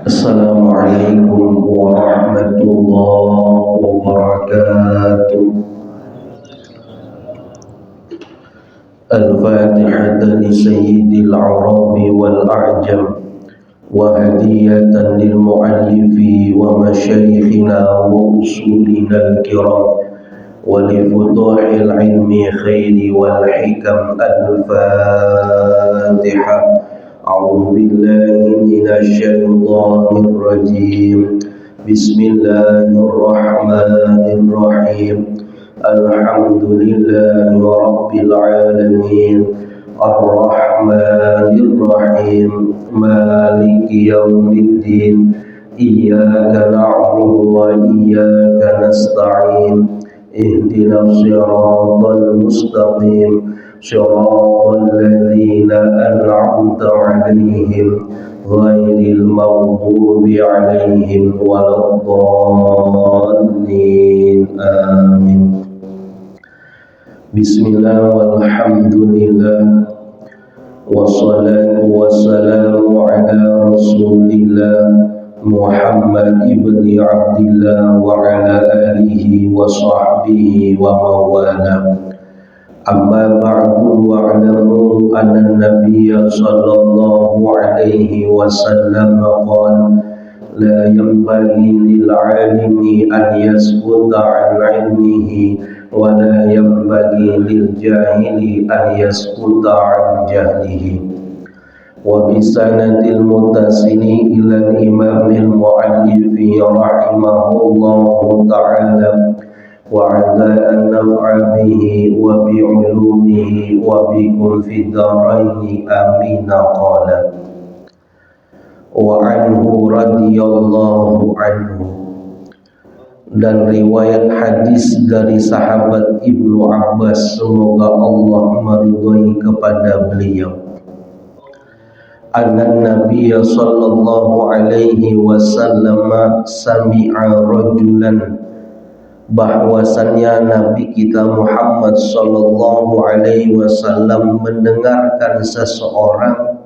Assalamualaikum warahmatullahi wabarakatuh. Al-Fatihah li sayyidil arabi wal a'jam wa hadiyatan lil muallifi wa masyayikhina wa usulina al-kiram wa li futuhil ilmi khairi wal hikam. Al-Fatihah. A'udzu billahi minasy syaithanir rajim. Bismillahirrahmanirrahim. Alhamdulillahi rabbil alamin. Ar-Rahmanir Rahim. Maliki yaumiddin. Iyyaka na'budu wa iyyaka nasta'in. Ihdinas siratal mustaqim. Shiratal ladzina an'amta 'alaihim ghairil maghdubi 'alaihim waladdallin. Amin. Bismillah walhamdulillah wassalatu wassalamu ala rasulillah Muhammad ibni Abdillah wa ala alihi wa sahbihi wa mawala. Amma ba'du wa'lamu anna nabiyya sallallahu alaihi wasallam qala la yanbaghi lil 'alimi an yaskuta 'an 'ilmihi wa la yanbaghi lil jahili an yaskuta 'an jahlihi. Wa bi sanadil muttasili ila al-imamil mu'allifi rahimahullahu ta'ala وعلى أن نفع به وبعلومه وبكم في الدارين آمين. قال وعنه رضي الله عنه. Dan riwayat hadis dari sahabat Ibnu Abbas, semoga Allah meridhai kepada beliau, anna Nabiya sallallahu alaihi wasallam sami'a rajulan, bahwasannya Nabi kita Muhammad sallallahu alaihi wasallam mendengarkan seseorang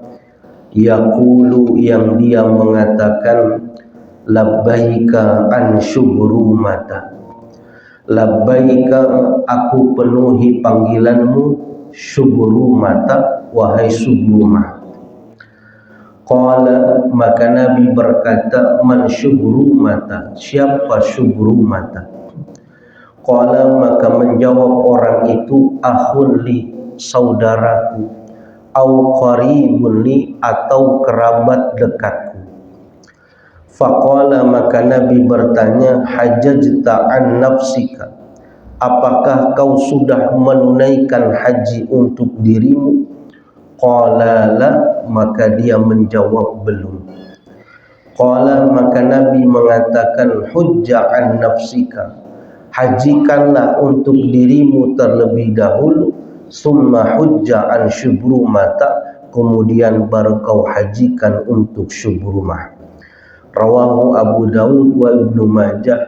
yaqulu, yang dia mengatakan labbaika an syubrumata. Labbaika, aku penuhi panggilanmu, syubrumata, wahai Syubrumah. Qala, maka Nabi berkata, man syubrumata, siapa Syubrumata? Qala, maka menjawab orang itu, akhun li, saudaraku, au qaribun li, atau kerabat dekatku. Faqala, maka Nabi bertanya, hajjajta an nafsika, apakah kau sudah menunaikan haji untuk dirimu? Qala la, maka dia menjawab belum. Qala, maka Nabi mengatakan, hujja an nafsika, hajikanlah untuk dirimu terlebih dahulu, summa hujja an syubrumata, kemudian baru kau hajikan untuk Syubrumah. Rawahu Abu Daud wa Ibnu Majah,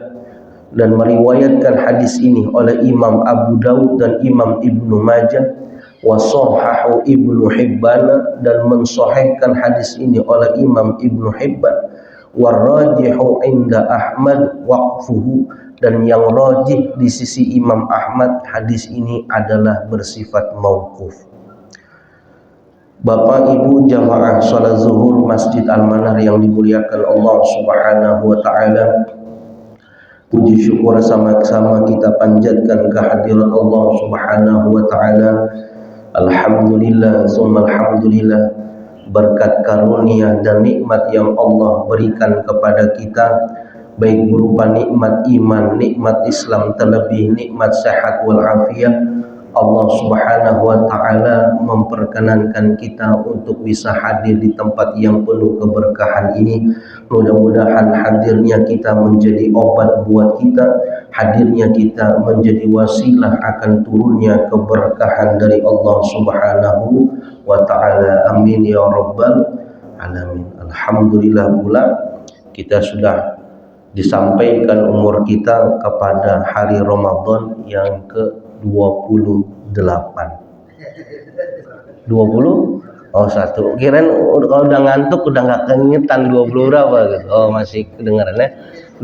dan meriwayatkan hadis ini oleh Imam Abu Daud dan Imam Ibnu Majah, wa sahahu Ibnu Hibban, dan mensahihkan hadis ini oleh Imam Ibnu Hibban, wa rajihu inda Ahmad waqfuhu, dan yang rajih di sisi Imam Ahmad, hadis ini adalah bersifat mauquf. Bapak Ibu jamaah salat zuhur Masjid Al-Manar yang dimuliakan Allah Subhanahu wa taala, puji syukur sama-sama kita panjatkan kehadirat Allah Subhanahu wa taala. Alhamdulillah summa alhamdulillah, berkat karunia dan nikmat yang Allah berikan kepada kita, baik berupa nikmat iman, nikmat Islam, terlebih nikmat sehat wal afiat. Allah Subhanahu wa taala memperkenankan kita untuk bisa hadir di tempat yang penuh keberkahan ini. Mudah-mudahan hadirnya kita menjadi obat buat kita, hadirnya kita menjadi wasilah akan turunnya keberkahan dari Allah Subhanahu wa taala. Amin ya rabbal alamin. Alhamdulillah pula kita sudah disampaikan umur kita kepada hari Ramadan yang ke-28. 28 Oh, satu. Kirain kalau udah ngantuk udah nggak keingetan 20 berapa gitu. Oh, masih kedengarannya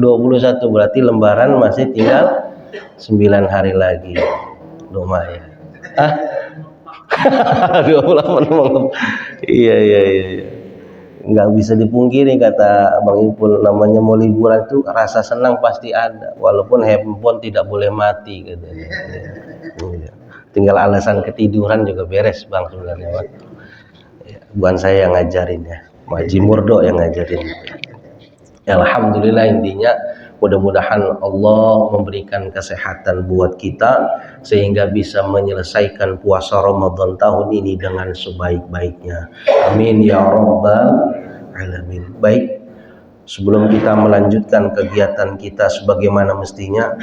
21, berarti lembaran masih tinggal 9 hari lagi. Lumayan. Ah, 28 malam. Iya, iya, iya, iya. Nggak bisa dipungkiri kata Bang Ipul, namanya mau liburan tuh rasa senang pasti ada, walaupun handphone tidak boleh mati katanya. Iya. Tinggal alasan ketiduran juga beres Bang sebenarnya Bang. Bukan saya yang ngajarin ya, Maji Murdo yang ngajarin. Ya, alhamdulillah, intinya mudah-mudahan Allah memberikan kesehatan buat kita sehingga bisa menyelesaikan puasa Ramadan tahun ini dengan sebaik-baiknya. Amin ya rabbal alamin. Baik, sebelum kita melanjutkan kegiatan kita sebagaimana mestinya,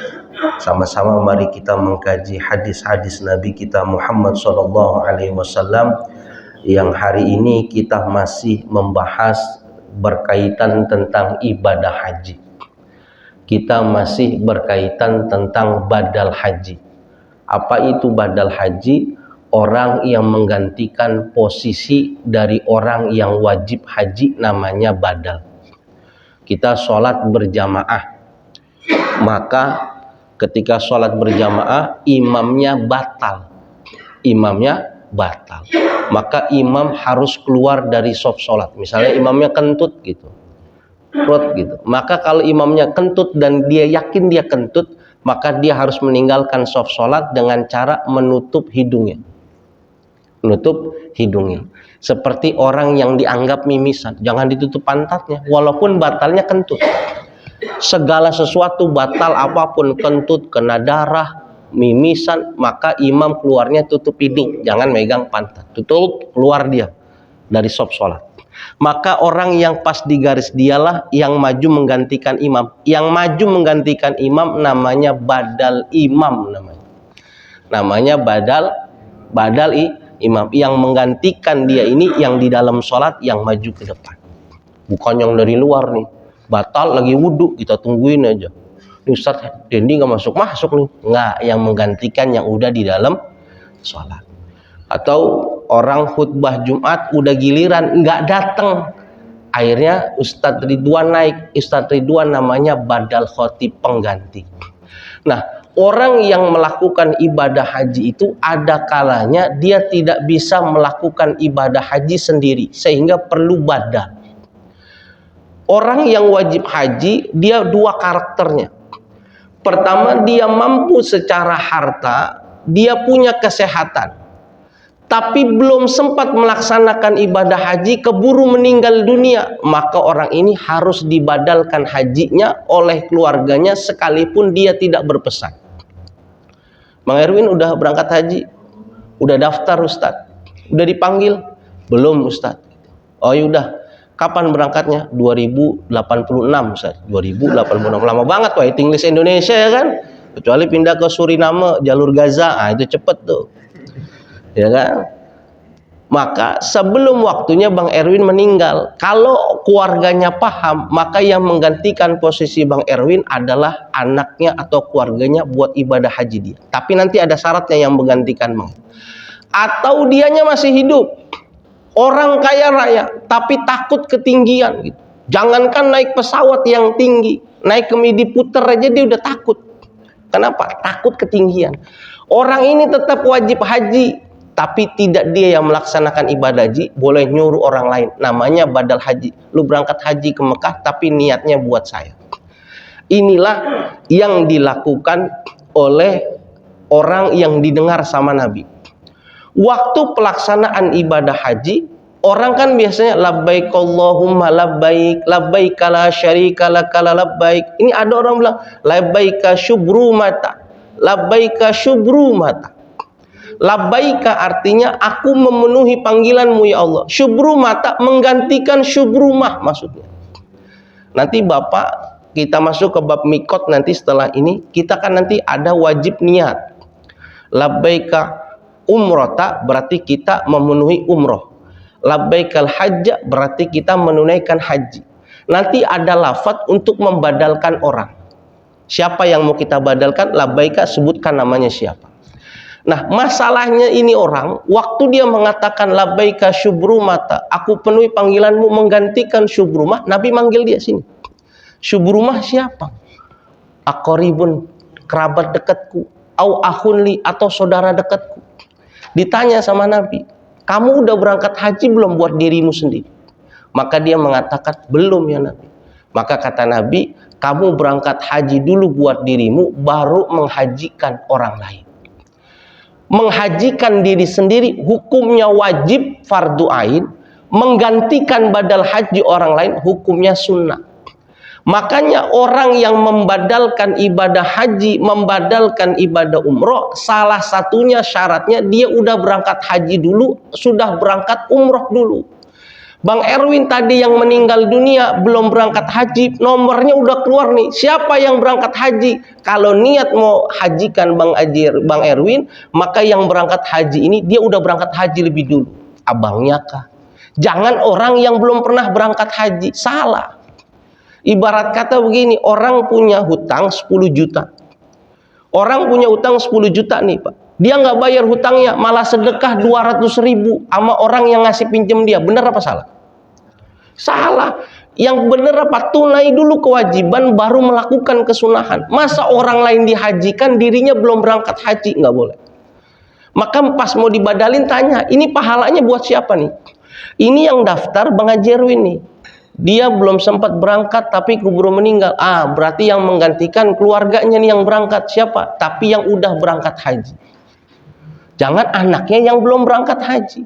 sama-sama mari kita mengkaji hadis-hadis Nabi kita Muhammad SAW yang hari ini kita masih membahas berkaitan tentang ibadah haji. Kita masih berkaitan tentang badal haji. Apa itu badal haji? Orang yang menggantikan posisi dari orang yang wajib haji, namanya badal. Kita sholat berjamaah, maka ketika sholat berjamaah imamnya batal, maka imam harus keluar dari shaf sholat. Misalnya imamnya kentut gitu, maka kalau imamnya kentut dan dia yakin dia kentut, maka dia harus meninggalkan shaf sholat dengan cara menutup hidungnya, seperti orang yang dianggap mimisan. Jangan ditutup pantatnya walaupun batalnya kentut. Segala sesuatu batal apapun, kentut, kena darah, mimisan, maka imam keluarnya tutup hidung, jangan megang pantat, tutup, keluar dia dari shaf sholat. Maka orang yang pas di garis dialah yang maju menggantikan imam. Yang maju menggantikan imam namanya badal imam, namanya badal imam. Yang menggantikan dia ini yang di dalam sholat yang maju ke depan, bukan yang dari luar nih. Batal lagi wudhu, kita tungguin aja. Ini Ustaz Dendi nggak masuk nih. Nggak, yang menggantikan yang udah di dalam sholat. Atau orang khutbah Jumat udah giliran nggak datang, akhirnya Ustadz Ridwan naik. Ustadz Ridwan namanya badal khotib, pengganti. Nah, orang yang melakukan ibadah haji itu ada kalanya dia tidak bisa melakukan ibadah haji sendiri, sehingga perlu badal. Orang yang wajib haji, dia dua karakternya. Pertama, dia mampu secara harta, dia punya kesehatan, tapi belum sempat melaksanakan ibadah haji, keburu meninggal dunia, maka orang ini harus dibadalkan hajinya oleh keluarganya sekalipun dia tidak berpesan. Bang Erwin udah berangkat haji? Udah daftar Ustadz? Udah dipanggil? Belum Ustadz. Oh yaudah, kapan berangkatnya? 2086 Ustaz. 2086, lama banget waiting list Indonesia ya kan? Kecuali pindah ke Suriname, jalur Gaza, itu cepet tuh. Ya kan? Maka sebelum waktunya Bang Erwin meninggal, kalau keluarganya paham, maka yang menggantikan posisi Bang Erwin adalah anaknya atau keluarganya buat ibadah haji dia. Tapi nanti ada syaratnya yang menggantikan Bang. Atau dianya masih hidup, orang kaya raya, tapi takut ketinggian gitu. Jangankan naik pesawat yang tinggi, naik ke Midi Puter aja dia udah takut. Kenapa? Takut ketinggian. Orang ini tetap wajib haji, tapi tidak dia yang melaksanakan ibadah haji, boleh nyuruh orang lain. Namanya badal haji. Lu berangkat haji ke Mekah, tapi niatnya buat saya. Inilah yang dilakukan oleh orang yang didengar sama Nabi. Waktu pelaksanaan ibadah haji, orang kan biasanya labbaik Allahumma labbaik, labbaik la syarika laka labbaik. Ini ada orang bilang labbaika syubrumata, labbaika syubrumata. Labbaika artinya aku memenuhi panggilanmu ya Allah. Syubrumata menggantikan syubrumah maksudnya. Nanti Bapak kita masuk ke bab mikot nanti setelah ini, kita kan nanti ada wajib niat. Labbaika umrata berarti kita memenuhi umroh. Labbaikal hajja berarti kita menunaikan haji. Nanti ada lafaz untuk membadalkan orang. Siapa yang mau kita badalkan? Labbaika, sebutkan namanya siapa. Nah, masalahnya ini orang, waktu dia mengatakan labbaika syubrumata, aku penuhi panggilanmu menggantikan syubrumah, Nabi manggil dia sini. Syubrumah siapa? Aqribun, kerabat dekatku, au akhunli, atau saudara dekatku. Ditanya sama Nabi, kamu udah berangkat haji belum buat dirimu sendiri? Maka dia mengatakan, belum ya Nabi. Maka kata Nabi, kamu berangkat haji dulu buat dirimu, baru menghajikan orang lain. Menghajikan diri sendiri hukumnya wajib fardu ain, menggantikan badal haji orang lain hukumnya sunnah. Makanya orang yang membadalkan ibadah haji, membadalkan ibadah umroh, salah satunya syaratnya dia udah berangkat haji dulu, sudah berangkat umroh dulu. Bang Erwin tadi yang meninggal dunia belum berangkat haji, nomornya udah keluar nih. Siapa yang berangkat haji? Kalau niat mau hajikan Bang Erwin, maka yang berangkat haji ini dia udah berangkat haji lebih dulu. Abangnya kah? Jangan orang yang belum pernah berangkat haji. Salah. Ibarat kata begini, orang punya hutang 10 juta. Orang punya hutang 10 juta nih Pak. Dia nggak bayar hutangnya, malah sedekah 200.000 sama orang yang ngasih pinjem dia. Bener apa salah? Salah. Yang bener apa? Tunai dulu kewajiban baru melakukan kesunahan. Masa orang lain dihajikan, dirinya belum berangkat haji? Nggak boleh. Maka pas mau dibadalin tanya, ini pahalanya buat siapa nih? Ini yang daftar Bang Haji Erwin nih. Dia belum sempat berangkat tapi keburu meninggal. Berarti yang menggantikan keluarganya nih yang berangkat. Siapa? Tapi yang udah berangkat haji. Jangan anaknya yang belum berangkat haji.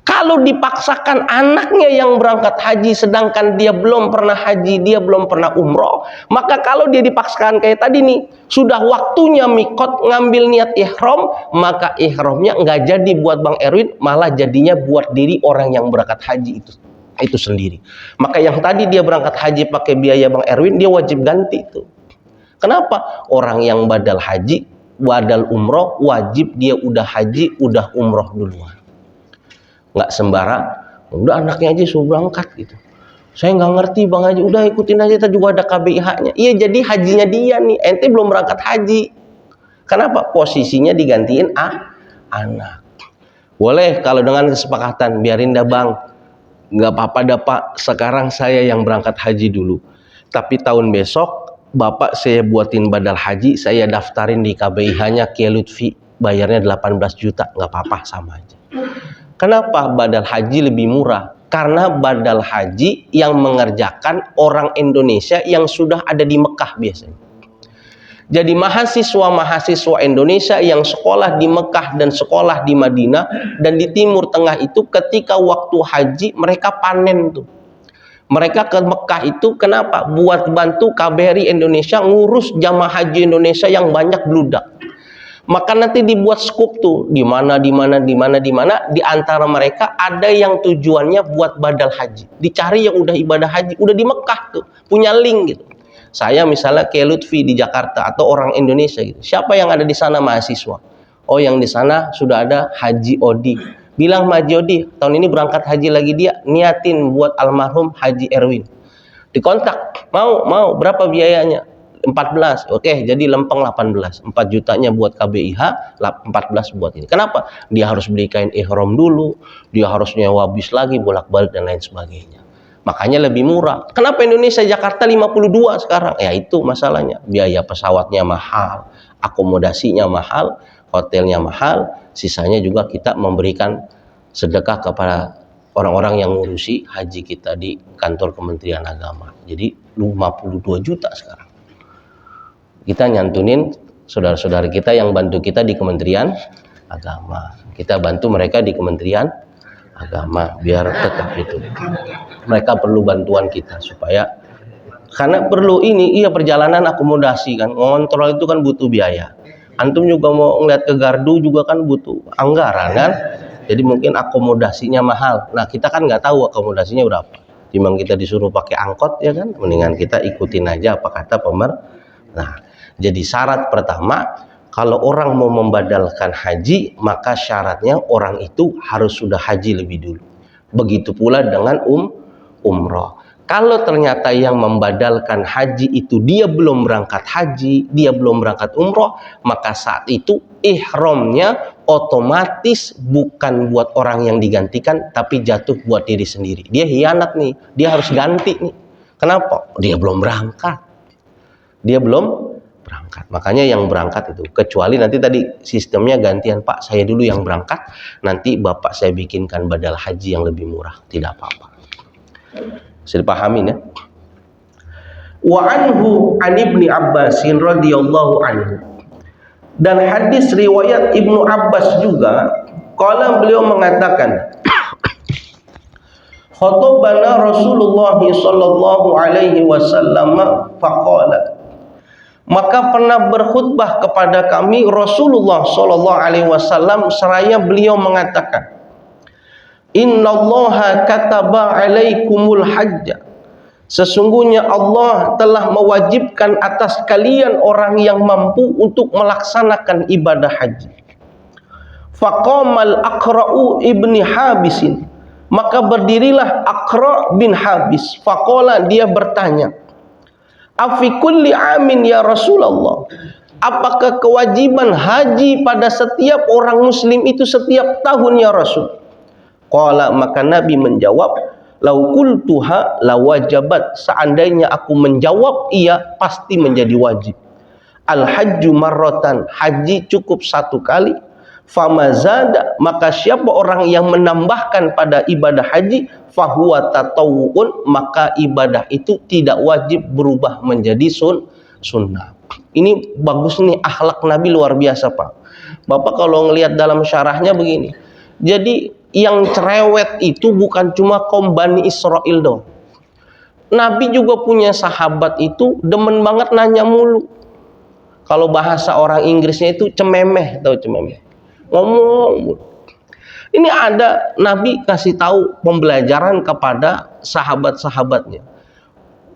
Kalau dipaksakan anaknya yang berangkat haji sedangkan dia belum pernah haji, dia belum pernah umroh, maka kalau dia dipaksakan kayak tadi nih, sudah waktunya mikot ngambil niat ihram, maka ihramnya nggak jadi buat Bang Erwin, malah jadinya buat diri orang yang berangkat haji itu sendiri. Maka yang tadi dia berangkat haji pakai biaya Bang Erwin, dia wajib ganti itu. Kenapa? Orang yang badal haji, badal umroh, wajib dia udah haji, udah umroh duluan. Nggak sembarang, udah anaknya aja suruh berangkat gitu. Saya nggak ngerti Bang Haji, udah ikutin aja, kita juga ada KBIH-nya. Iya, jadi hajinya dia nih, ente belum berangkat haji. Kenapa? Posisinya digantiin anak. Boleh kalau dengan kesepakatan, biarin dah Bang, nggak apa-apa dah Pak, sekarang saya yang berangkat haji dulu. Tapi tahun besok, Bapak saya buatin badal haji, saya daftarin di KBIH-nya Kiai Lutfi, bayarnya 18 juta, nggak apa-apa, sama aja. Kenapa badal haji lebih murah? Karena badal haji yang mengerjakan orang Indonesia yang sudah ada di Mekah biasanya. Jadi mahasiswa Indonesia yang sekolah di Mekah dan sekolah di Madinah dan di Timur Tengah itu ketika waktu haji mereka panen tuh. Mereka ke Mekah itu kenapa? Buat bantu KBRI Indonesia ngurus jamaah haji Indonesia yang banyak bludak. Maka nanti dibuat skup tuh di mana di antara mereka ada yang tujuannya buat badal haji. Dicari yang udah ibadah haji, udah di Mekah tuh, punya link gitu. Saya misalnya Kiai Lutfi di Jakarta atau orang Indonesia gitu. Siapa yang ada di sana mahasiswa? Oh, yang di sana sudah ada Haji Odi. Bilang sama Haji Odi, tahun ini berangkat haji lagi dia, niatin buat almarhum Haji Erwin. Dikontak, mau berapa biayanya? 14, oke, jadi lempeng 18, 4 jutanya buat KBIH, 14 buat ini. Kenapa? Dia harus beli kain ihram dulu, dia harus nyewa bis lagi, bolak-balik dan lain sebagainya. Makanya lebih murah. Kenapa Indonesia Jakarta 52 sekarang? Ya itu masalahnya, biaya pesawatnya mahal, akomodasinya mahal, hotelnya mahal, sisanya juga kita memberikan sedekah kepada orang-orang yang ngurusi haji kita di kantor Kementerian Agama. Jadi 52 juta sekarang. Kita nyantunin saudara-saudara kita yang bantu kita di Kementerian Agama. Kita bantu mereka di Kementerian Agama biar tetap itu. Mereka perlu bantuan kita supaya karena perlu ini perjalanan akomodasi kan. Ngontrol itu kan butuh biaya. Antum juga mau ngeliat ke gardu juga kan butuh anggaran kan. Jadi mungkin akomodasinya mahal. Nah, kita kan nggak tahu akomodasinya berapa. Timbang kita disuruh pakai angkot ya kan, mendingan kita ikutin aja apa kata pemerintah. Nah, jadi syarat pertama, kalau orang mau membadalkan haji, maka syaratnya orang itu harus sudah haji lebih dulu. Begitu pula dengan umroh. Kalau ternyata yang membadalkan haji itu dia belum berangkat haji, dia belum berangkat umroh, maka saat itu ihramnya otomatis bukan buat orang yang digantikan, tapi jatuh buat diri sendiri. Dia hianat nih, dia harus ganti nih. Kenapa? Dia belum berangkat. Makanya yang berangkat itu, kecuali nanti tadi sistemnya gantian, Pak saya dulu yang berangkat, nanti Bapak saya bikinkan badal haji yang lebih murah, tidak apa-apa. Bisa dipahamin ya. Wa anhu an Ibni Abbas radhiyallahu anhu. Dan hadis riwayat Ibnu Abbas juga, qala beliau mengatakan, khatobana Rasulullah sallallahu alaihi wasallam faqala, maka pernah berkhutbah kepada kami Rasulullah sallallahu alaihi wasallam seraya beliau mengatakan, innallaha kataba alaikumul hajja, sesungguhnya Allah telah mewajibkan atas kalian orang yang mampu untuk melaksanakan ibadah haji. Faqamal Aqra'u ibni Habisin, maka berdirilah Aqra' bin Habis. Faqala, dia bertanya, afi kulli amin ya Rasulullah, apakah kewajiban haji pada setiap orang muslim itu setiap tahun ya Rasul? Qala, maka Nabi menjawab, lau qultuha lawajabat, seandainya aku menjawab iya pasti menjadi wajib. Al hajju marratan, haji cukup satu kali. Famazada, maka siapa orang yang menambahkan pada ibadah haji, fahuwa tatawu'un, maka ibadah itu tidak wajib berubah menjadi sunnah. Ini bagus nih, akhlak Nabi luar biasa Pak. Bapak kalau ngelihat dalam syarahnya begini, jadi yang cerewet itu bukan cuma kaum Bani Israel dong. Nabi juga punya sahabat itu demen banget nanya mulu. Kalau bahasa orang Inggrisnya itu cememeh, tahu cememeh? Ngomong. Ini ada Nabi kasih tahu pembelajaran kepada sahabat-sahabatnya.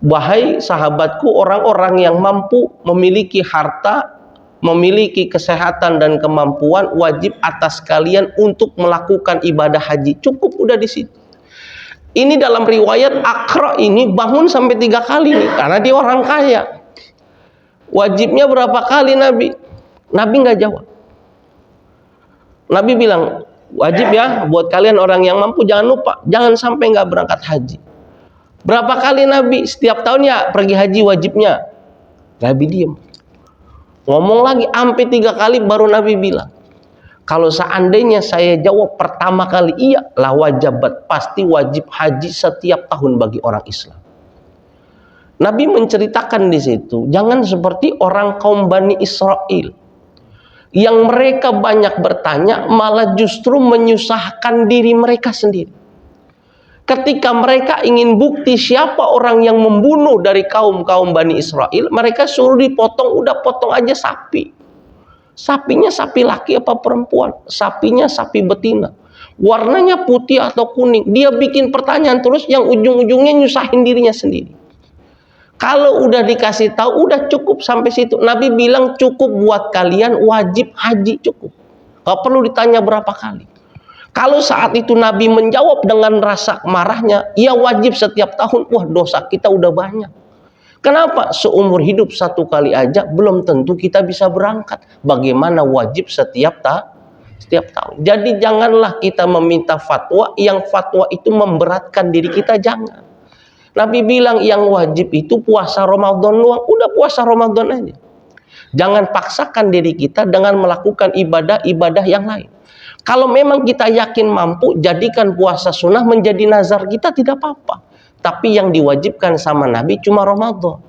Wahai sahabatku, orang-orang yang mampu, memiliki harta, memiliki kesehatan dan kemampuan, wajib atas kalian untuk melakukan ibadah haji. Cukup udah di situ. Ini dalam riwayat Aqra' ini bangun sampai 3 kali nih, karena dia orang kaya. Wajibnya berapa kali Nabi? Nabi nggak jawab. Nabi bilang, wajib ya buat kalian orang yang mampu, jangan lupa, jangan sampai nggak berangkat haji. Berapa kali Nabi? Setiap tahun ya pergi haji wajibnya. Nabi diem. Ngomong lagi sampai 3 kali baru Nabi bilang, kalau seandainya saya jawab pertama kali iya, la wajabat, pasti wajib haji setiap tahun bagi orang Islam. Nabi menceritakan di situ, jangan seperti orang kaum Bani Israel yang mereka banyak bertanya, malah justru menyusahkan diri mereka sendiri. Ketika mereka ingin bukti siapa orang yang membunuh dari kaum-kaum Bani Israel, mereka suruh dipotong, udah potong aja sapi. Sapinya sapi laki apa perempuan? Sapinya sapi betina. Warnanya putih atau kuning. Dia bikin pertanyaan terus yang ujung-ujungnya nyusahin dirinya sendiri. Kalau udah dikasih tahu, udah cukup sampai situ. Nabi bilang cukup buat kalian wajib haji, cukup. Gak perlu ditanya berapa kali. Kalau saat itu Nabi menjawab dengan rasa marahnya, ia wajib setiap tahun, wah dosa kita udah banyak. Kenapa? Seumur hidup 1 kali aja belum tentu kita bisa berangkat. Bagaimana wajib setiap tahun. Jadi janganlah kita meminta fatwa yang fatwa itu memberatkan diri kita, jangan. Nabi bilang yang wajib itu puasa Ramadan doang, udah puasa Ramadan aja. Jangan paksakan diri kita dengan melakukan ibadah-ibadah yang lain. Kalau memang kita yakin mampu, jadikan puasa sunnah menjadi nazar kita, tidak apa-apa. Tapi yang diwajibkan sama Nabi cuma Ramadan.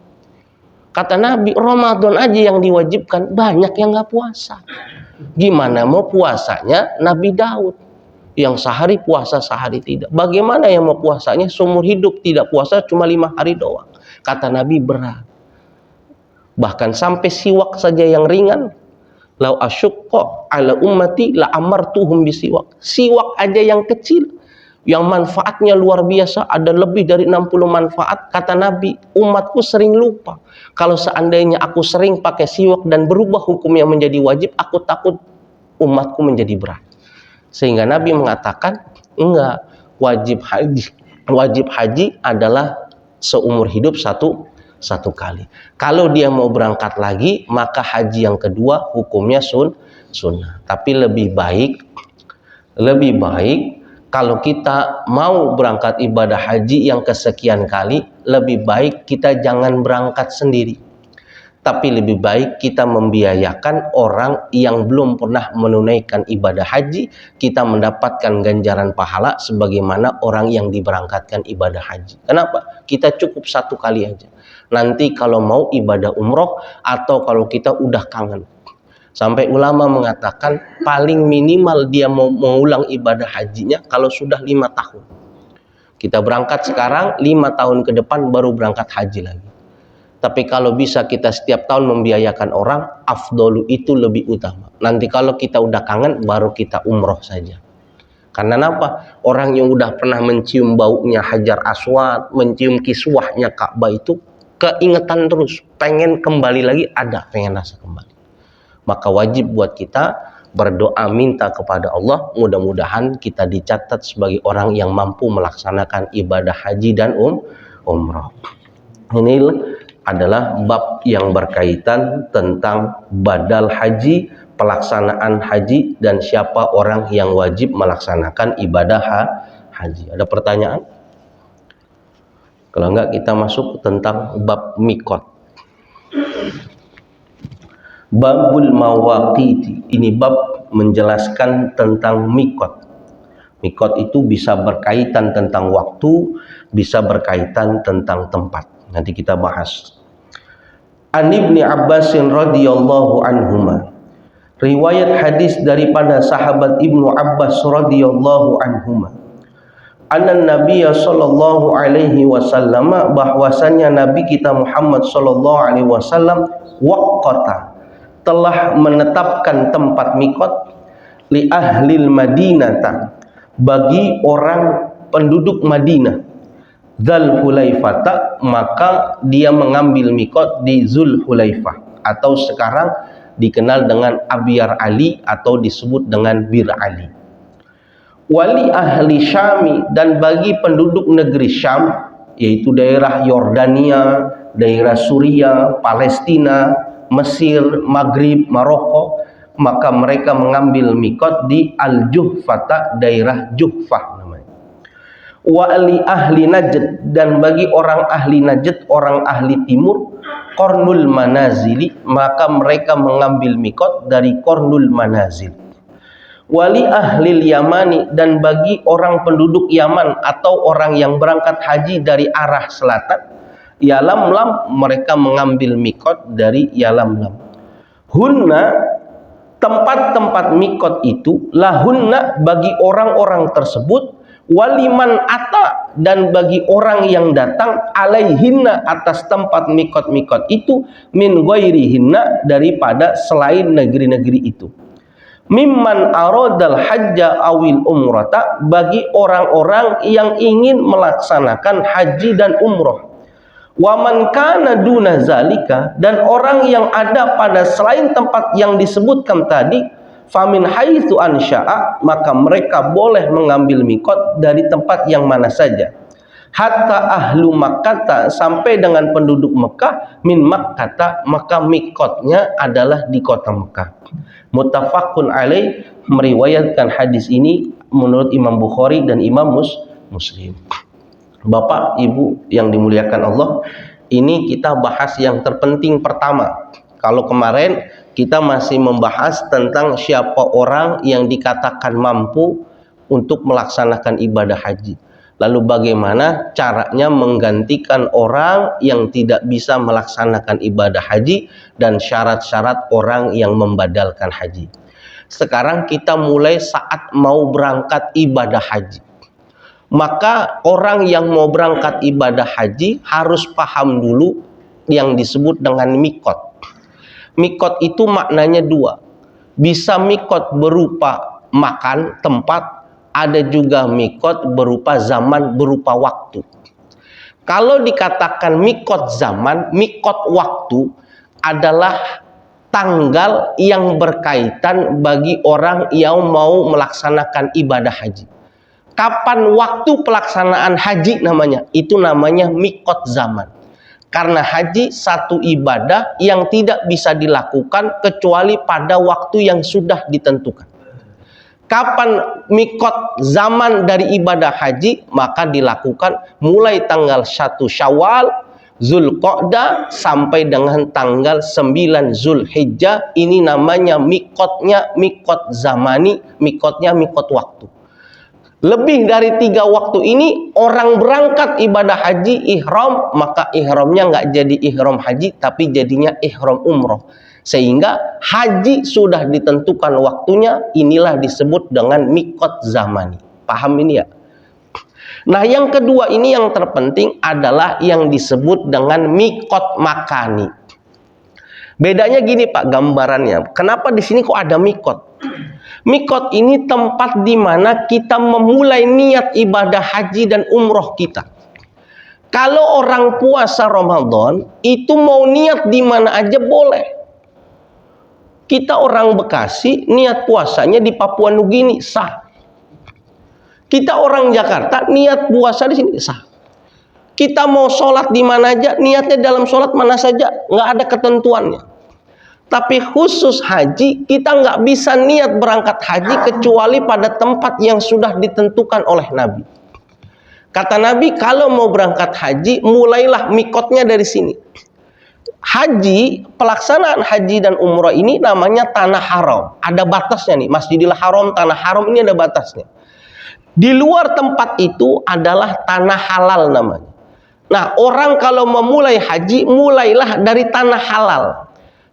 Kata Nabi, Ramadan aja yang diwajibkan, banyak yang gak puasa. Gimana mau puasanya Nabi Daud, yang sehari puasa sehari tidak? Bagaimana yang mau puasanya seumur hidup tidak puasa cuma 5 hari doang? Kata Nabi, berat. Bahkan sampai siwak saja yang ringan, lau asyukko ala ummati la amartuhum bisiwak. Siwak aja yang kecil, yang manfaatnya luar biasa, ada lebih dari 60 manfaat. Kata Nabi, umatku sering lupa. Kalau seandainya aku sering pakai siwak dan berubah hukumnya menjadi wajib, aku takut umatku menjadi berat. Sehingga Nabi mengatakan, enggak, wajib haji adalah seumur hidup satu kali. Kalau dia mau berangkat lagi, maka haji yang kedua hukumnya sunnah. Tapi lebih baik kalau kita mau berangkat ibadah haji yang kesekian kali, lebih baik kita jangan berangkat sendiri. Tapi lebih baik kita membiayakan orang yang belum pernah menunaikan ibadah haji, kita mendapatkan ganjaran pahala sebagaimana orang yang diberangkatkan ibadah haji. Kenapa? Kita cukup satu kali aja. Nanti kalau mau ibadah umroh atau kalau kita udah kangen. Sampai ulama mengatakan paling minimal dia mau mengulang ibadah hajinya kalau sudah 5 tahun. Kita berangkat sekarang, 5 tahun ke depan baru berangkat haji lagi. Tapi kalau bisa kita setiap tahun membiayakan orang, afdolu itu lebih utama. Nanti kalau kita udah kangen, baru kita umroh saja. Karena apa? Orang yang udah pernah mencium baunya Hajar Aswad, mencium kiswahnya Ka'bah itu, keingetan terus. Pengen kembali lagi, pengen rasa kembali. Maka wajib buat kita berdoa minta kepada Allah, mudah-mudahan kita dicatat sebagai orang yang mampu melaksanakan ibadah haji dan umroh. Ini adalah bab yang berkaitan tentang badal haji, pelaksanaan haji, dan siapa orang yang wajib melaksanakan ibadah haji. Ada pertanyaan? Kalau enggak, kita masuk tentang bab mikot. Babul mawaqiti. Ini bab menjelaskan tentang mikot. Mikot itu bisa berkaitan tentang waktu, bisa berkaitan tentang tempat. Nanti kita bahas. An Ibni Abbas radhiyallahu anhuma. Riwayat hadis daripada sahabat Ibnu Abbas radhiyallahu anhuma. Anna Nabiya sallallahu alaihi wasallam, bahwasanya Nabi kita Muhammad sallallahu alaihi wasallam waqata, telah menetapkan tempat mikot li ahlil Madinah, bagi orang penduduk Madinah. Dzul Hulaifah, maka dia mengambil mikot di Dzul Hulaifah, atau sekarang dikenal dengan Abyar Ali atau disebut dengan Bir Ali. Wali ahli Syami, dan bagi penduduk negeri Syam, yaitu daerah Yordania, daerah Suria, Palestina, Mesir, Maghrib, Maroko, maka mereka mengambil mikot di Al-Juhfah, daerah Juhfah namanya. Wa li ahli Najd, dan bagi orang ahli Najd, orang ahli timur, Qarnul Manazili, maka mereka mengambil mikot dari Qarnul Manazil. Wali ahli Yamani, dan bagi orang penduduk Yaman atau orang yang berangkat haji dari arah selatan, Yalamlam, mereka mengambil mikot dari Yalamlam. Hunna, tempat-tempat mikot itu, lahunna, bagi orang-orang tersebut, waliman ata, dan bagi orang yang datang, alaihinna, atas tempat mikot-mikot itu, min ghairihinna, daripada selain negeri-negeri itu. Mimman aradal hajja awil umrata, bagi orang-orang yang ingin melaksanakan haji dan umroh. Waman kana duna zalika, dan orang yang ada pada selain tempat yang disebutkan tadi, famin haitsu ansya'a, maka mereka boleh mengambil mikot dari tempat yang mana saja. Hatta ahlu Makkah, sampai dengan penduduk Mekah, min Makkah, maka mikotnya adalah di kota Mekah. Muttafaqun alaih, meriwayatkan hadis ini menurut Imam Bukhari dan Imam Muslim. Bapak, Ibu yang dimuliakan Allah, ini kita bahas yang terpenting pertama. Kalau kemarin kita masih membahas tentang siapa orang yang dikatakan mampu untuk melaksanakan ibadah haji. Lalu bagaimana caranya menggantikan orang yang tidak bisa melaksanakan ibadah haji dan syarat-syarat orang yang membadalkan haji. Sekarang kita mulai saat mau berangkat ibadah haji. Maka orang yang mau berangkat ibadah haji harus paham dulu yang disebut dengan mikot. Mikot itu maknanya dua. Bisa mikot berupa makan, tempat. Ada juga mikot berupa zaman, berupa waktu. Kalau dikatakan mikot zaman, mikot waktu adalah tanggal yang berkaitan bagi orang yang mau melaksanakan ibadah haji. Kapan waktu pelaksanaan haji namanya? Itu namanya mikot zaman. Karena haji satu ibadah yang tidak bisa dilakukan kecuali pada waktu yang sudah ditentukan. Kapan mikot zaman dari ibadah haji? Maka dilakukan mulai tanggal 1 Syawal, Zulqa'dah sampai dengan tanggal 9 Zulhijjah. Ini namanya mikotnya mikot zamani, mikotnya mikot waktu. Lebih dari 3 waktu ini orang berangkat ibadah haji ihram, maka ihramnya nggak jadi ihram haji tapi jadinya ihram umroh. Sehingga haji sudah ditentukan waktunya, inilah disebut dengan mikot zamani. Paham ini ya? Nah, yang kedua ini yang terpenting adalah yang disebut dengan mikot makani. Bedanya gini Pak gambarannya. Kenapa di sini kok ada mikot? Mikot ini tempat di mana kita memulai niat ibadah haji dan umroh kita. Kalau orang puasa Ramadan itu mau niat di mana aja boleh. Kita orang Bekasi niat puasanya di Papua Nugini sah. Kita orang Jakarta niat puasa di sini sah. Kita mau sholat di mana aja, niatnya dalam sholat mana saja, nggak ada ketentuannya. Tapi khusus haji, kita nggak bisa niat berangkat haji kecuali pada tempat yang sudah ditentukan oleh Nabi. Kata Nabi, kalau mau berangkat haji, mulailah mikotnya dari sini. Haji, pelaksanaan haji dan umrah ini namanya tanah haram. Ada batasnya nih, Masjidil Haram, tanah haram ini ada batasnya. Di luar tempat itu adalah tanah halal namanya. Nah, orang kalau memulai haji, mulailah dari tanah halal.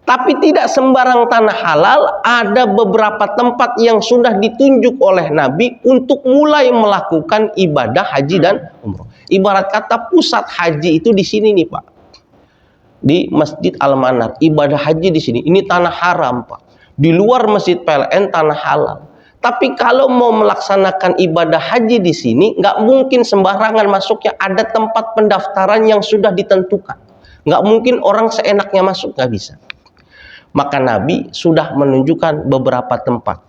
Tapi tidak sembarang tanah halal, ada beberapa tempat yang sudah ditunjuk oleh Nabi untuk mulai melakukan ibadah haji dan umroh. Ibarat kata pusat haji itu di sini nih Pak. Di Masjid Al-Manar, ibadah haji di sini. Ini tanah haram Pak. Di luar Masjid PLN tanah halal. Tapi kalau mau melaksanakan ibadah haji di sini, nggak mungkin sembarangan masuknya. Ada tempat pendaftaran yang sudah ditentukan. Nggak mungkin orang seenaknya masuk, nggak bisa. Maka Nabi sudah menunjukkan beberapa tempat.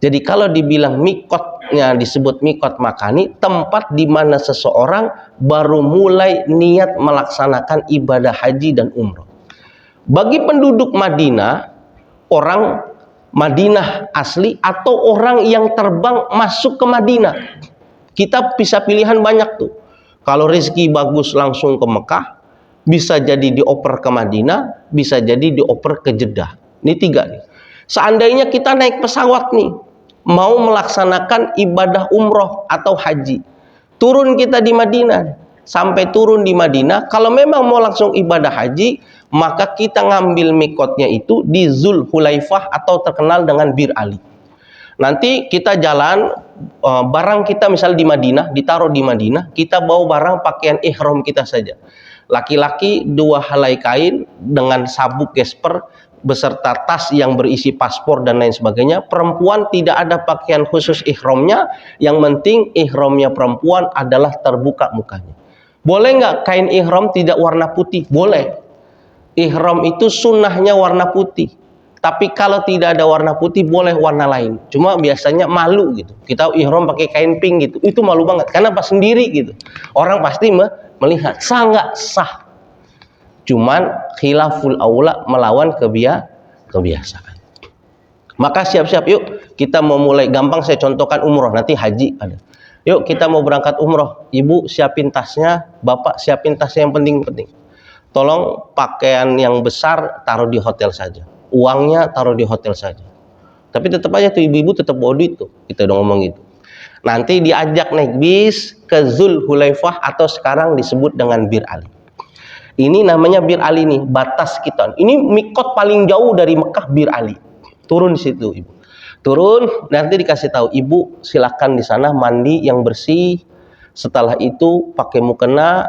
Jadi kalau dibilang mikotnya disebut mikot makani, tempat di mana seseorang baru mulai niat melaksanakan ibadah haji dan umroh. Bagi penduduk Madinah, orang Madinah asli atau orang yang terbang masuk ke Madinah, kita bisa pilihan banyak tuh. Kalau rezeki bagus langsung ke Mekah, bisa jadi dioper ke Madinah, bisa jadi dioper ke Jeddah. Ini 3 nih. Seandainya kita naik pesawat nih, mau melaksanakan ibadah umroh atau haji, turun kita di Madinah. Sampai turun di Madinah, kalau memang mau langsung ibadah haji, maka kita ngambil mikotnya itu di Zulhulaifah atau terkenal dengan Bir Ali. Nanti kita jalan, barang kita misal di Madinah, ditaruh di Madinah, kita bawa barang pakaian ihram kita saja. Laki-laki 2 helai kain dengan sabuk gesper beserta tas yang berisi paspor dan lain sebagainya. Perempuan tidak ada pakaian khusus ihramnya, yang penting ihramnya perempuan adalah terbuka mukanya. Boleh nggak kain ihram tidak warna putih? Boleh. Ihram itu sunnahnya warna putih. Tapi kalau tidak ada warna putih boleh warna lain. Cuma biasanya malu gitu. Kita ihram pakai kain pink gitu. Itu malu banget karena pas sendiri gitu. Orang pasti melihat sah nggak sah. Cuman khilaful aula melawan kebiasaan. Maka siap-siap yuk kita mau mulai. Gampang saya contohkan umroh, nanti haji ada. Yuk kita mau berangkat umroh. Ibu siapin tasnya, bapak siapin tasnya yang penting-penting. Tolong pakaian yang besar taruh di hotel saja. Uangnya taruh di hotel saja. Tapi tetap aja tuh ibu-ibu tetap bawa duit tuh. Kita udah ngomong gitu. Nanti diajak naik bis ke Zulhulaifah atau sekarang disebut dengan Bir Ali. Ini namanya Bir Ali nih, batas kita. Ini mikot paling jauh dari Mekah, Bir Ali. Turun di situ ibu. Turun, nanti dikasih tahu ibu silakan di sana mandi yang bersih. Setelah itu pakai mukena,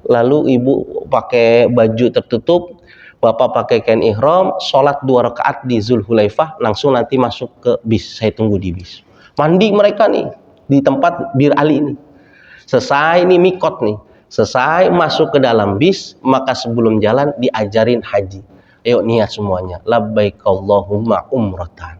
lalu ibu pakai baju tertutup, bapak pakai kain ihram, sholat 2 rakaat di Zulhulaifah, langsung nanti masuk ke bis. Saya tunggu di bis. Mandi mereka nih di tempat Bir Ali ini. Selesai nih mikot nih. Selesai masuk ke dalam bis, maka sebelum jalan diajarin haji. Ayo niat semuanya. Labbaik Allahumma umratan.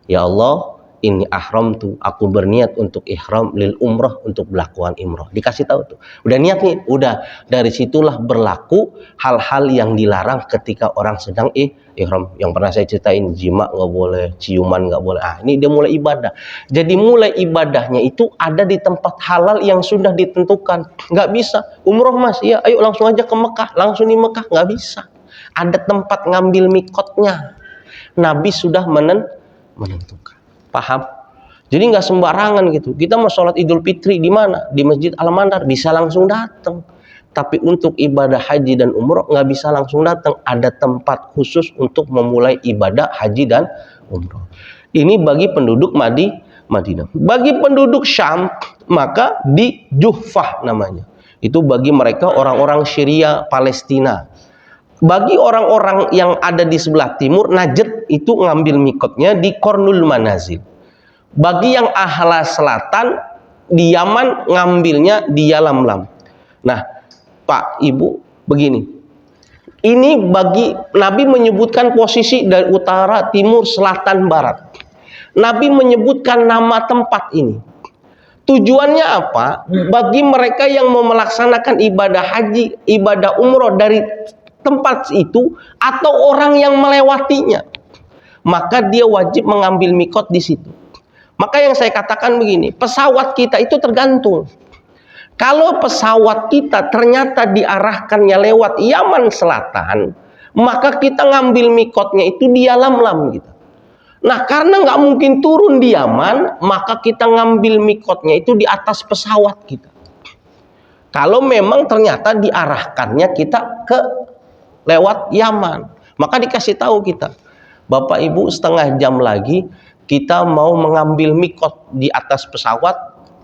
Ya Allah, ini ihram tuh, aku berniat untuk ihram lil umroh, untuk melakukan umroh. Dikasih tahu tuh, udah niat nih, udah dari situlah berlaku hal-hal yang dilarang ketika orang sedang ihram. Yang pernah saya ceritain, jima nggak boleh, ciuman nggak boleh. Ini dia mulai ibadah. Jadi mulai ibadahnya itu ada di tempat halal yang sudah ditentukan. Nggak bisa umroh mas, ya ayo langsung aja ke Mekah, langsung di Mekah, nggak bisa. Ada tempat ngambil mikotnya. Nabi sudah menentukan. Paham? Jadi nggak sembarangan gitu. Kita mau sholat Idul Fitri di mana? Di Masjid Al-Mandar bisa langsung datang. Tapi untuk ibadah haji dan umroh nggak bisa langsung datang. Ada tempat khusus untuk memulai ibadah haji dan umroh. Ini bagi penduduk Madinah. Bagi penduduk Syam maka di Juhfah namanya. Itu bagi mereka orang-orang Syria, Palestina. Bagi orang-orang yang ada di sebelah timur, Najd itu ngambil mikotnya di Qarnul Manazil. Bagi yang ahla selatan, di Yaman ngambilnya di Yalamlam. Nah, Pak, Ibu, begini. Ini bagi Nabi menyebutkan posisi dari utara, timur, selatan, barat. Nabi menyebutkan nama tempat ini. Tujuannya apa? Bagi mereka yang mau melaksanakan ibadah haji, ibadah umroh dari tempat itu atau orang yang melewatinya, maka dia wajib mengambil mikot di situ. Maka yang saya katakan begini, pesawat kita itu tergantung. Kalau pesawat kita ternyata diarahkannya lewat Yaman Selatan, maka kita ngambil mikotnya itu di Yalamlam gitu. Nah, karena nggak mungkin turun di Yaman, maka kita ngambil mikotnya itu di atas pesawat kita. Kalau memang ternyata diarahkannya kita ke lewat Yaman, maka dikasih tahu kita, Bapak Ibu, setengah jam lagi kita mau mengambil mikot di atas pesawat,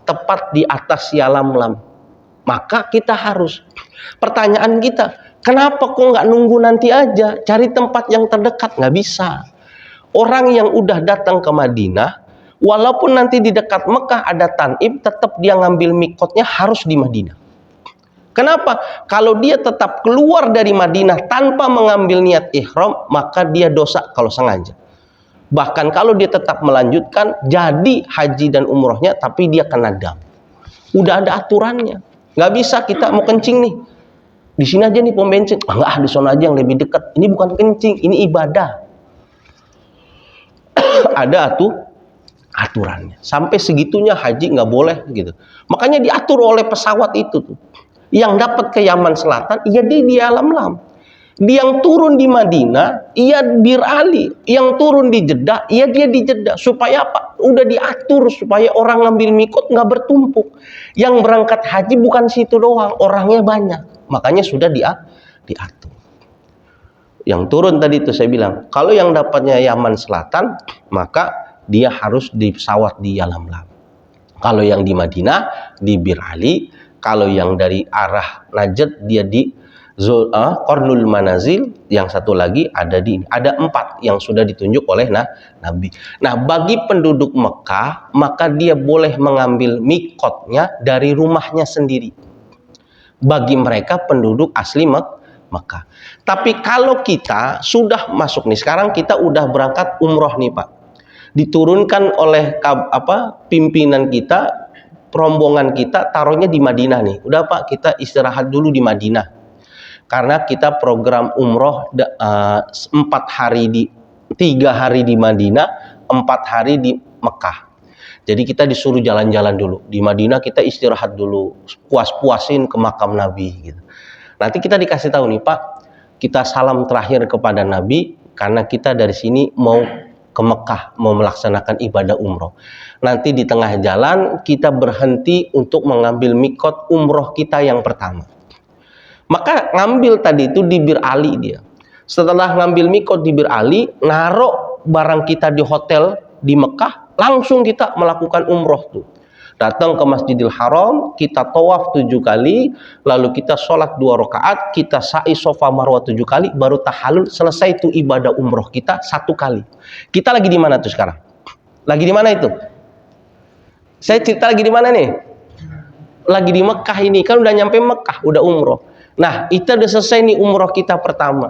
tepat di atas Yalamlam. Maka kita harus, pertanyaan kita, kenapa kok nggak nunggu nanti aja, cari tempat yang terdekat? Nggak bisa. Orang yang udah datang ke Madinah, walaupun nanti di dekat Mekah ada Tan'im, tetap dia ngambil mikotnya harus di Madinah. Kenapa? Kalau dia tetap keluar dari Madinah tanpa mengambil niat ihram, maka dia dosa kalau sengaja. Bahkan kalau dia tetap melanjutkan, jadi haji dan umrohnya, tapi dia kena dam. Udah ada aturannya. Nggak bisa kita mau kencing nih, di sini aja nih pom bensin. Enggak, di sana aja yang lebih dekat. Ini bukan kencing, ini ibadah. Ada aturannya. Sampai segitunya haji nggak boleh gitu. Makanya diatur oleh pesawat itu tuh. Yang dapat ke Yaman Selatan, ia di Yalamlam. Yang turun di Madinah, ia Bir Ali. Yang turun di Jeddah, ia dia di Jeddah. Supaya apa? Udah diatur supaya orang ngambil mikot nggak bertumpuk. Yang berangkat haji bukan situ doang, orangnya banyak. Makanya sudah diatur. Yang turun tadi itu saya bilang, kalau yang dapatnya Yaman Selatan, maka dia harus di pesawat di Yalamlam. Kalau yang di Madinah, di Bir Ali. Kalau yang dari arah Najd, dia di Qarnul Manazil. Yang satu lagi ada di ini. Ada 4 yang sudah ditunjuk oleh Nabi. Nah, bagi penduduk Mekah, maka dia boleh mengambil mikotnya dari rumahnya sendiri. Bagi mereka penduduk asli Mekah. Tapi kalau kita sudah masuk nih, sekarang kita udah berangkat umroh nih Pak. Diturunkan oleh pimpinan kita, rombongan kita taruhnya di Madinah nih. Udah Pak, kita istirahat dulu di Madinah. Karena kita program umroh 3 hari di Madinah, 4 hari di Mekah. Jadi kita disuruh jalan-jalan dulu. Di Madinah kita istirahat dulu, puas-puasin ke makam Nabi gitu. Nanti kita dikasih tahu nih Pak, kita salam terakhir kepada Nabi karena kita dari sini mau ke Mekah, mau melaksanakan ibadah umroh. Nanti di tengah jalan kita berhenti untuk mengambil mikot umroh kita yang pertama. Maka ngambil tadi itu di Bir Ali dia. Setelah ngambil mikot di Bir Ali, naruh barang kita di hotel di Mekah, langsung kita melakukan umroh tuh. Datang ke Masjidil Haram, kita tawaf 7 kali, lalu kita sholat 2 rakaat, kita sa'i Safa Marwah 7 kali, baru tahallul, selesai itu ibadah umroh kita 1 kali. Kita lagi di mana tuh sekarang? Lagi di mana itu? Saya cerita lagi di mana nih? Lagi di Mekah ini, kan udah nyampe Mekah, udah umroh. Nah, itu udah selesai nih umroh kita pertama.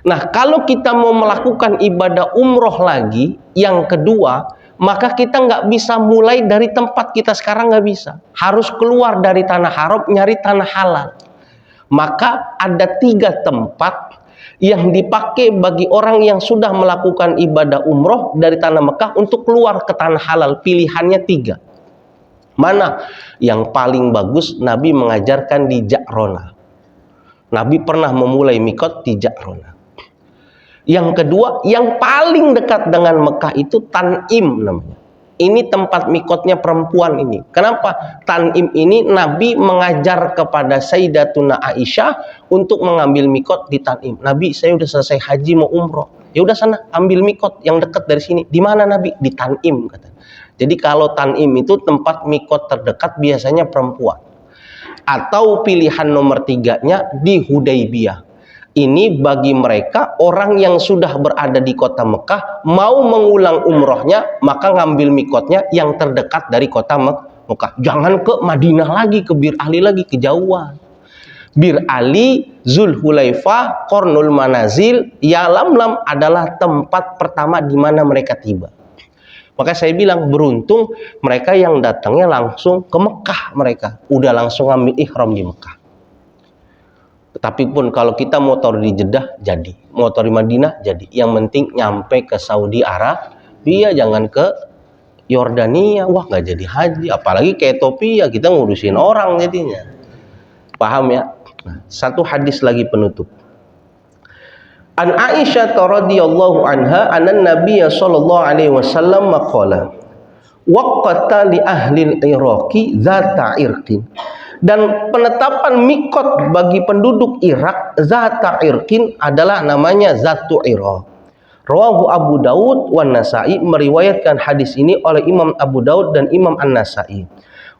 Nah, kalau kita mau melakukan ibadah umroh lagi, yang kedua, maka kita nggak bisa mulai dari tempat kita sekarang, nggak bisa. Harus keluar dari tanah haram, nyari tanah halal. Maka ada 3 tempat yang dipakai bagi orang yang sudah melakukan ibadah umroh dari tanah Mekah untuk keluar ke tanah halal. Pilihannya 3. Mana yang paling bagus? Nabi mengajarkan di Ja'rona. Nabi pernah memulai mikot di Ja'rona. Yang kedua, yang paling dekat dengan Mekah itu Tan'im namanya. Ini tempat mikotnya perempuan ini. Kenapa? Tan'im ini Nabi mengajar kepada Sayyidatuna Aisyah untuk mengambil mikot di Tan'im. Nabi, saya udah selesai haji mau umroh. Ya udah sana ambil mikot yang dekat dari sini. Di mana Nabi? Di Tan'im kata. Jadi kalau Tan'im itu tempat mikot terdekat biasanya perempuan. Atau pilihan nomor 3-nya di Hudaybiyah. Ini bagi mereka orang yang sudah berada di kota Mekah mau mengulang umrohnya, maka ngambil mikotnya yang terdekat dari kota Mekah. Jangan ke Madinah lagi, ke Bir Ali lagi, kejauhan. Bir Ali, Zulhulaifah, Qarnul Manazil, Yalamlam adalah tempat pertama di mana mereka tiba. Maka saya bilang beruntung mereka yang datangnya langsung ke Mekah, mereka udah langsung ambil ihram di Mekah. Tapi pun kalau kita motor di Jeddah jadi, motor di Madinah jadi. Yang penting nyampe ke Saudi Arabia, jangan ke Yordania. Wah, nggak jadi haji. Apalagi ke Ethiopia, kita ngurusin orang jadinya. Paham ya? Nah, satu hadis lagi penutup. An Aisyah radhiyallahu anha anan Nabiy sallallahu alaihi wasallam maqala waqata li ahli al-Iraqi zata irqin. Dan penetapan mikot bagi penduduk Irak zata irqin adalah namanya Zatu Iraq. Rawahu Abu Daud wan Nasa'i, meriwayatkan hadis ini oleh Imam Abu Daud dan Imam An-Nasa'i.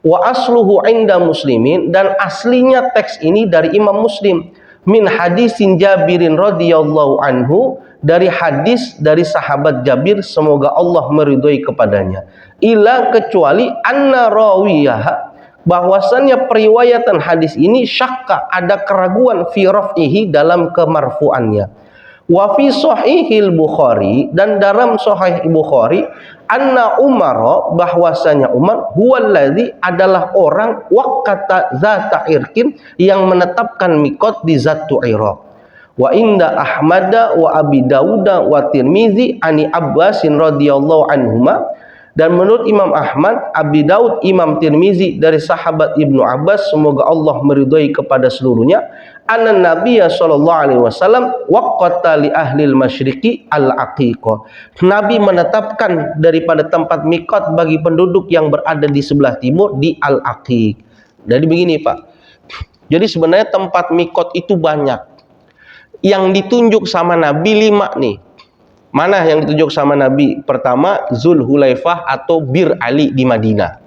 Wa asluhu inda Muslimin, dan aslinya teks ini dari Imam Muslim. Min hadisin Jabirin radhiyallahu anhu, dari hadis dari sahabat Jabir, semoga Allah meridhoi kepadanya. Ila, kecuali anna rawiyaha, bahwasannya periwayatan hadis ini syakka, ada keraguan fi raf'ihi, dalam kemarfuannya. Wa fi sahihil Bukhari, dan dalam sahih Bukhari, anna Umar, bahwasanya Umar huwallazi, adalah orang waqata zata irkin, yang menetapkan mikot di Zatu Iraq. Wa inda Ahmad wa Abi Dawud wa Tirmizi ani Abbasin radhiyallahu anhuma, dan menurut Imam Ahmad, Abi Daud, Imam Tirmizi dari sahabat Ibnu Abbas, semoga Allah meridhai kepada seluruhnya, anna Nabiyya sallallahu alaihi wasallam waqata li ahli al-masyriqi al-aqiqah. Nabi menetapkan daripada tempat mikot bagi penduduk yang berada di sebelah timur di al-aqiq. Jadi begini Pak. Jadi sebenarnya tempat mikot itu banyak. Yang ditunjuk sama Nabi 5 nih. Mana yang ditunjuk sama Nabi? Pertama, Zulhulaifah atau Bir Ali di Madinah.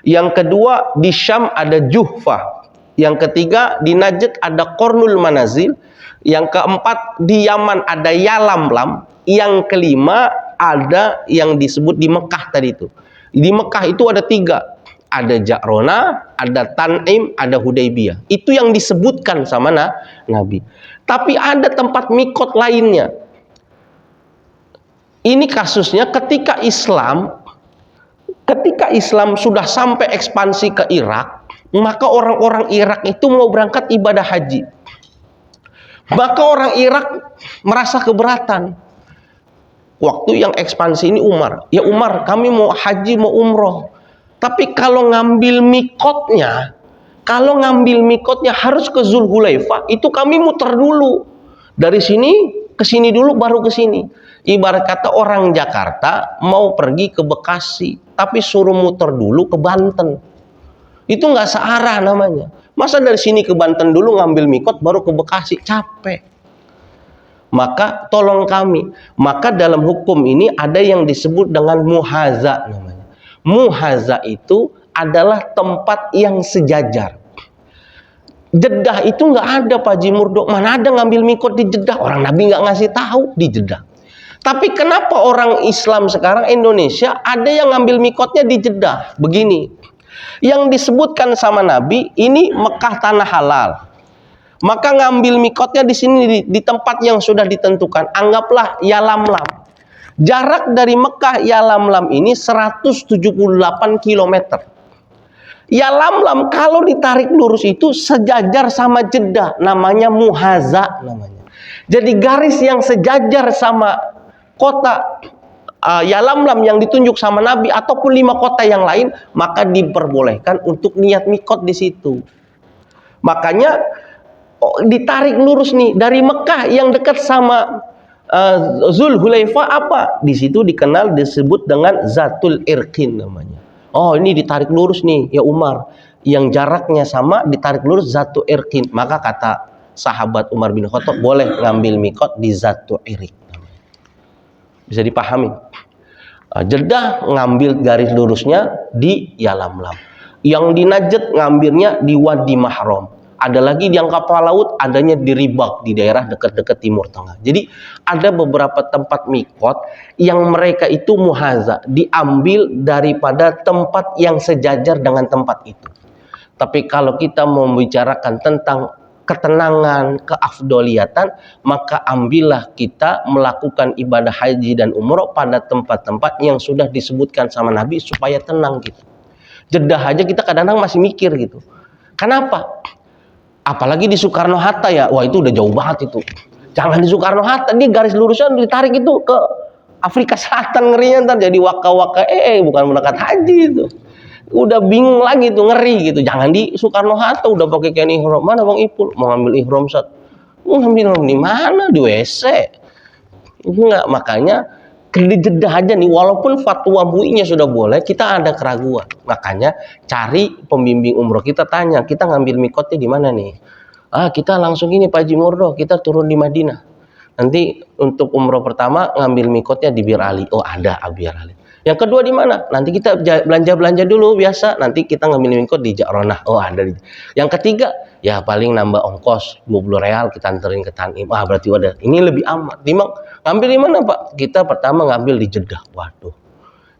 Yang kedua, di Syam ada Juhfah. Yang ketiga, di Najd ada Qarnul Manazil. Yang keempat, di Yaman ada Yalamlam. Yang kelima, ada yang disebut di Mekah tadi itu. Di Mekah itu ada 3. Ada Ja'rona, ada Tan'im, ada Hudaybiyah. Itu yang disebutkan sama Nabi. Tapi ada tempat mikot lainnya. Ini kasusnya ketika Islam sudah sampai ekspansi ke Irak, maka orang-orang Irak itu mau berangkat ibadah haji. Maka orang Irak merasa keberatan. Waktu yang ekspansi ini Umar. Ya Umar, kami mau haji, mau umroh. Tapi kalau ngambil mikotnya harus ke Zulhulaifah, itu kami muter dulu. Dari sini ke sini dulu, baru ke sini. Ibarat kata orang Jakarta mau pergi ke Bekasi, tapi suruh muter dulu ke Banten. Itu nggak searah namanya. Masa dari sini ke Banten dulu ngambil mikot, baru ke Bekasi, capek. Maka tolong kami. Maka dalam hukum ini ada yang disebut dengan muhaza namanya. Muhaza itu adalah tempat yang sejajar. Jeddah itu nggak ada Pak Haji Murdo. Mana ada ngambil mikot di Jeddah? Orang Nabi nggak ngasih tahu di Jeddah. Tapi kenapa orang Islam sekarang Indonesia ada yang ngambil mikotnya di Jeddah? Begini, yang disebutkan sama Nabi ini Mekah tanah halal. Maka ngambil mikotnya di sini di tempat yang sudah ditentukan. Anggaplah Yalamlam. Jarak dari Mekah Yalamlam ini 178 km. Yalamlam kalau ditarik lurus itu sejajar sama Jeddah, namanya Muhaza namanya. Jadi garis yang sejajar sama kota Yalamlam yang ditunjuk sama Nabi ataupun 5 kota yang lain, maka diperbolehkan untuk niat mikot di situ. Makanya ditarik lurus nih dari Mekah yang dekat sama Zulhulaifa apa? Di situ disebut dengan Zatul Irqin namanya. Oh, ini ditarik lurus nih ya Umar. Yang jaraknya sama ditarik lurus Zatul Irqin. Maka kata sahabat Umar bin Khattab, boleh ngambil mikot di Zatul Irqin. Bisa dipahami. Jeddah ngambil garis lurusnya di Yalamlam. Yang di Najd ngambilnya di Wadi Mahram. Ada lagi yang kapal laut adanya di Ribak, di daerah dekat-dekat Timur Tengah. Jadi ada beberapa tempat mikot yang mereka itu muhaza, diambil daripada tempat yang sejajar dengan tempat itu. Tapi kalau kita membicarakan tentang ketenangan, keafdoliatan, maka ambillah kita melakukan ibadah haji dan umroh pada tempat-tempat yang sudah disebutkan sama Nabi supaya tenang gitu. Jeddah aja kita kadang-kadang masih mikir gitu. Kenapa? Apalagi di Soekarno-Hatta ya, wah itu udah jauh banget itu. Jangan di Soekarno-Hatta, dia garis lurusnya ditarik itu ke Afrika Selatan, ngerinya ntar jadi waka-waka bukan berangkat haji itu. Udah bingung lagi tuh, ngeri gitu. Jangan di Soekarno-Hatta udah pakai kain ihram. Mana Bang Ipul mau ngambil ihram saat? Mau ngambil ihram di mana? Di WC. Itu enggak, makanya di Jeddah aja nih, walaupun fatwa MUI-nya sudah boleh, kita ada keraguan. Makanya cari pembimbing umroh, kita tanya, kita ngambil mikotnya di mana nih? Kita langsung ini Pak Haji Murdo, kita turun di Madinah. Nanti untuk umroh pertama ngambil mikotnya di Bir Ali. Oh ada Bir Ali. Yang kedua di mana? Nanti kita belanja-belanja dulu biasa. Nanti kita ngambil mikot di Ja'ronah. Oh ada. Yang ketiga, ya paling nambah ongkos 20 real kita anterin ke Tanim. Berarti ada. Ini lebih aman. Ngambil di mana Pak? Kita pertama ngambil di Jeddah. Waduh.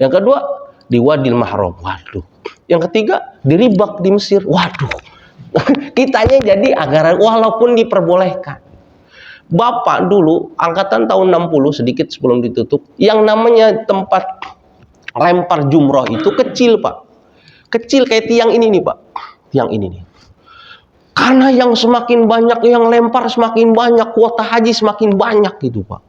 Yang kedua di Wadil Mahram. Waduh. Yang ketiga di Ribak di Mesir. Waduh. Kitanya jadi agar walaupun diperbolehkan. Bapak dulu angkatan tahun 60 sedikit sebelum ditutup, yang namanya tempat lempar jumroh itu kecil Pak. Kecil kayak tiang ini nih Pak. Tiang ini nih. Karena yang semakin banyak yang lempar semakin banyak, kuota haji semakin banyak gitu Pak.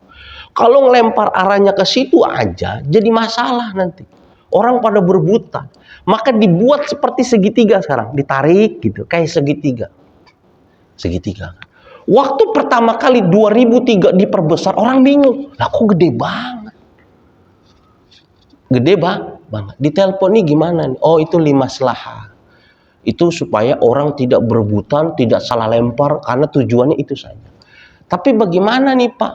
Kalau ngelempar arahnya ke situ aja jadi masalah nanti. Orang pada berebutan. Maka dibuat seperti segitiga sekarang, ditarik gitu, kayak segitiga. Segitiga. Waktu pertama kali 2003 diperbesar, orang bingung. Lah kok gede banget? Gede banget. Ditelepon nih gimana nih? Oh itu 5 selaha. Itu supaya orang tidak berebutan, tidak salah lempar, karena tujuannya itu saja. Tapi bagaimana nih Pak?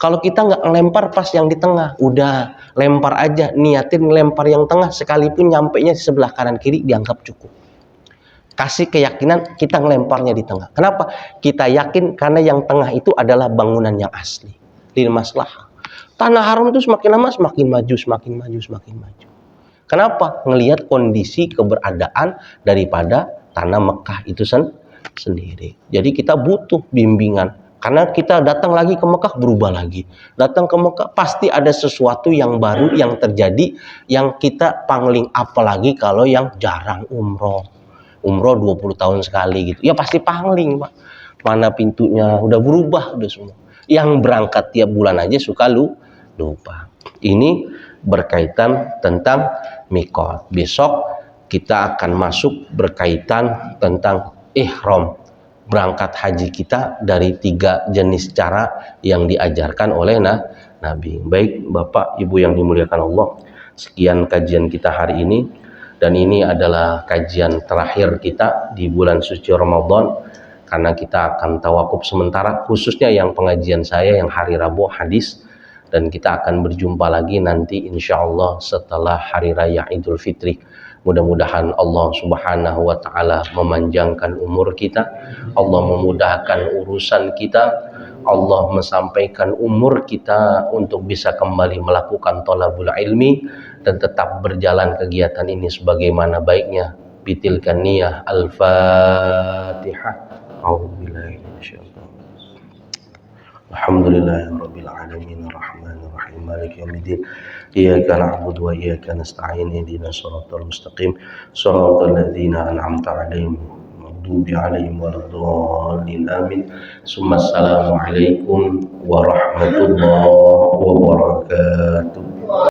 Kalau kita nggak ngelempar pas yang di tengah, udah lempar aja, niatin ngelempar yang tengah, sekalipun nyampenya di sebelah kanan kiri dianggap cukup. Kasih keyakinan kita ngelemparnya di tengah. Kenapa? Kita yakin karena yang tengah itu adalah bangunan yang asli. Lil maslahah. Tanah haram itu semakin lama semakin maju, semakin maju, semakin maju. Kenapa? Ngelihat kondisi keberadaan daripada tanah Mekah itu sendiri. Jadi kita butuh bimbingan. Karena kita datang lagi ke Mekah berubah lagi. Datang ke Mekah pasti ada sesuatu yang baru yang terjadi yang kita pangling, apalagi kalau yang jarang umroh. Umroh 20 tahun sekali gitu. Ya pasti pangling Pak. Mana pintunya udah berubah udah semua. Yang berangkat tiap bulan aja suka lupa. Ini berkaitan tentang mikot. Besok kita akan masuk berkaitan tentang ihram. Berangkat haji kita dari 3 jenis cara yang diajarkan oleh Nabi. Baik Bapak Ibu yang dimuliakan Allah. Sekian kajian kita hari ini. Dan ini adalah kajian terakhir kita di bulan suci Ramadan, karena kita akan tawakuf sementara, khususnya yang pengajian saya yang hari Rabu hadis, dan kita akan berjumpa lagi nanti insya Allah setelah hari raya Idul Fitri. Mudah-mudahan Allah Subhanahu wa Ta'ala memanjangkan umur kita, Allah memudahkan urusan kita, Allah menyampaikan umur kita untuk bisa kembali melakukan thalabul ilmi dan tetap berjalan kegiatan ini sebagaimana baiknya. Bitilkan niyah. Al-Fatihah. A'udzubillahi minasyaitonir rajim. Alhamdulillahirabbil alamin arrahmanir rahim maliki yaumiddin iyyaka na'budu wa iyyaka nasta'in ihdinas siratal mustaqim siratal ladzina an'amta 'alaihim maghdubi 'alaihim waladdallin amin. Assalamu alaikum warahmatullahi wabarakatuh.